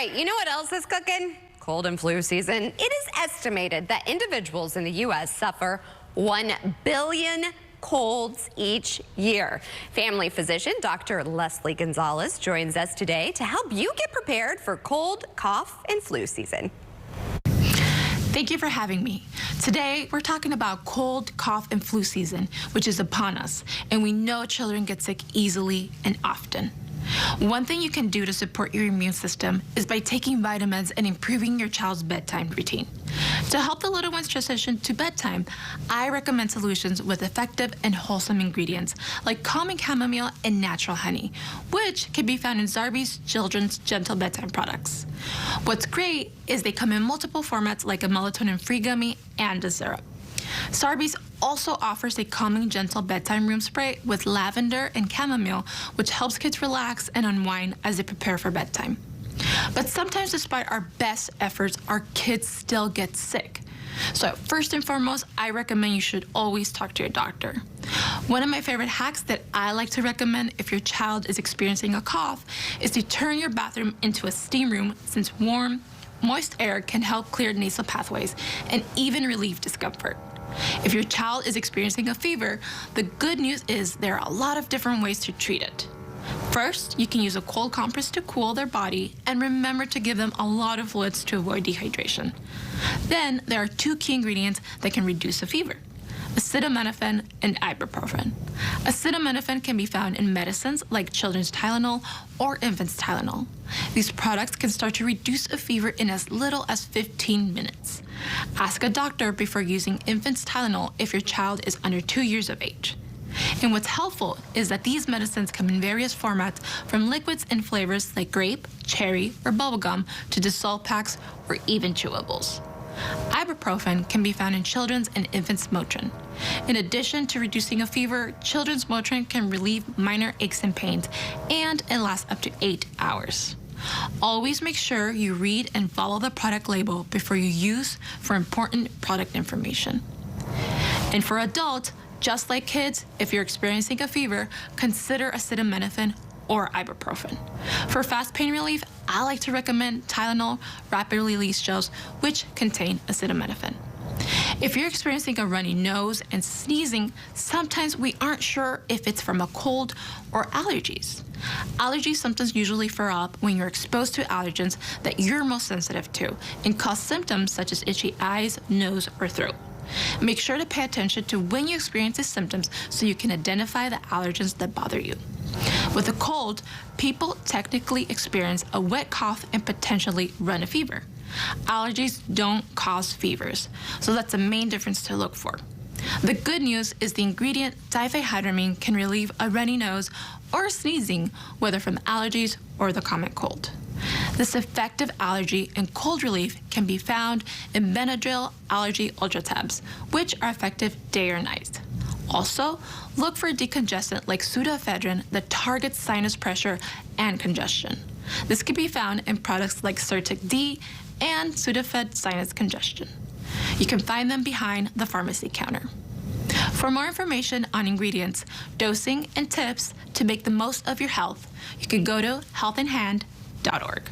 right, you know what else is cooking? Cold and flu season. It is estimated that individuals in the U.S. suffer 1 billion colds each year. Family physician Dr. Leslie Gonzalez joins us today to help you get prepared for cold, cough, and flu season. Thank you for having me. Today, we're talking about cold, cough, and flu season, which is upon us, and we know children get sick easily and often. One thing you can do to support your immune system is by taking vitamins and improving your child's bedtime routine. To help the little ones transition to bedtime, I recommend solutions with effective and wholesome ingredients like calming chamomile and natural honey, which can be found in Zarbee's Children's Gentle Bedtime products. What's great is they come in multiple formats like a melatonin-free gummy and a syrup. Zarbee's also offers a calming, gentle bedtime room spray with lavender and chamomile, which helps kids relax and unwind as they prepare for bedtime. But sometimes, despite our best efforts, our kids still get sick. So first and foremost, I recommend you should always talk to your doctor. One of my favorite hacks that I like to recommend if your child is experiencing a cough is to turn your bathroom into a steam room, since warm, moist air can help clear nasal pathways and even relieve discomfort. If your child is experiencing a fever, the good news is there are a lot of different ways to treat it. First, you can use a cold compress to cool their body, and remember to give them a lot of fluids to avoid dehydration. Then, there are two key ingredients that can reduce a fever: acetaminophen and ibuprofen. Acetaminophen can be found in medicines like children's Tylenol or infants' Tylenol. These products can start to reduce a fever in as little as 15 minutes. Ask a doctor before using infants' Tylenol if your child is under 2 years of age. And what's helpful is that these medicines come in various formats, from liquids and flavors like grape, cherry, or bubblegum to dissolved packs or even chewables. Ibuprofen can be found in children's and infants' Motrin. In addition to reducing a fever, children's Motrin can relieve minor aches and pains, and it lasts up to 8 hours. Always make sure you read and follow the product label before you use for important product information. And for adults, just like kids, if you're experiencing a fever, consider acetaminophen or ibuprofen. For fast pain relief, I like to recommend Tylenol rapid release gels, which contain acetaminophen. If you're experiencing a runny nose and sneezing, sometimes we aren't sure if it's from a cold or allergies. Allergy symptoms usually flare up when you're exposed to allergens that you're most sensitive to and cause symptoms such as itchy eyes, nose, or throat. Make sure to pay attention to when you experience these symptoms so you can identify the allergens that bother you. With a cold, people technically experience a wet cough and potentially run a fever. Allergies don't cause fevers, so that's the main difference to look for. The good news is the ingredient diphenhydramine can relieve a runny nose or sneezing, whether from allergies or the common cold. This effective allergy and cold relief can be found in Benadryl Allergy Ultra Tabs, which are effective day or night. Also, look for a decongestant like pseudoephedrine that targets sinus pressure and congestion. This can be found in products like Certic D and Sudafed Sinus Congestion. You can find them behind the pharmacy counter. For more information on ingredients, dosing, and tips to make the most of your health, you can go to healthinhand.org.